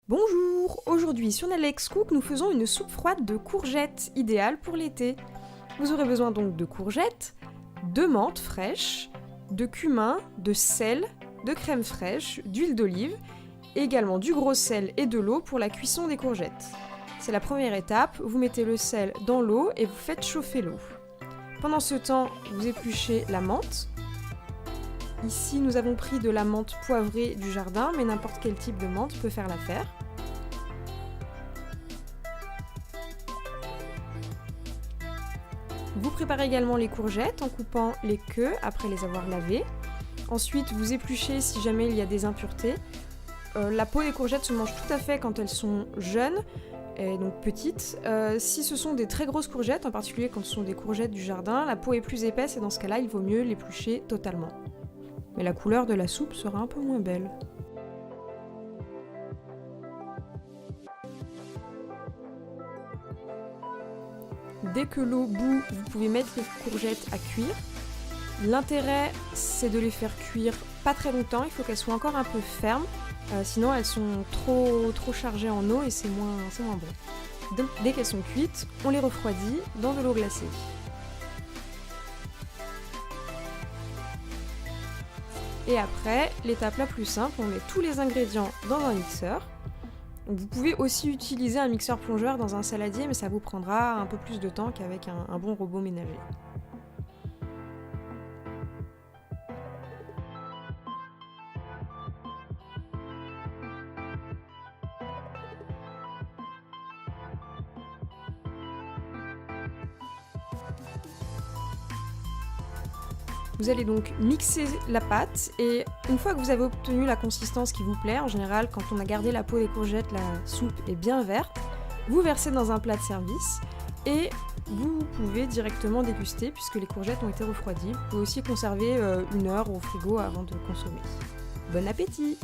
Bonjour! Aujourd'hui sur Nalex Cook, nous faisons une soupe froide de courgettes, idéale pour l'été. Vous aurez besoin donc de courgettes, de menthe fraîche, de cumin, de sel, de crème fraîche, d'huile d'olive, et également du gros sel et de l'eau pour la cuisson des courgettes. C'est la première étape, vous mettez le sel dans l'eau et vous faites chauffer l'eau. Pendant ce temps, vous épluchez la menthe. Ici, nous avons pris de la menthe poivrée du jardin, mais n'importe quel type de menthe peut faire l'affaire. Vous préparez également les courgettes en coupant les queues après les avoir lavées. Ensuite, vous épluchez si jamais il y a des impuretés. La peau des courgettes se mange tout à fait quand elles sont jeunes, et donc petites. Si ce sont des très grosses courgettes, en particulier quand ce sont des courgettes du jardin, la peau est plus épaisse et dans ce cas-là, il vaut mieux l'éplucher totalement. Mais la couleur de la soupe sera un peu moins belle. Dès que l'eau bout, vous pouvez mettre les courgettes à cuire. L'intérêt, c'est de les faire cuire pas très longtemps, il faut qu'elles soient encore un peu fermes, sinon elles sont trop chargées en eau et c'est moins bon. Donc dès qu'elles sont cuites, on les refroidit dans de l'eau glacée. Et après, l'étape la plus simple, on met tous les ingrédients dans un mixeur. Donc vous pouvez aussi utiliser un mixeur plongeur dans un saladier, mais ça vous prendra un peu plus de temps qu'avec un bon robot ménager. Vous allez donc mixer la pâte et une fois que vous avez obtenu la consistance qui vous plaît, en général quand on a gardé la peau des courgettes, la soupe est bien verte, vous versez dans un plat de service et vous pouvez directement déguster puisque les courgettes ont été refroidies. Vous pouvez aussi conserver 1 heure au frigo avant de consommer. Bon appétit!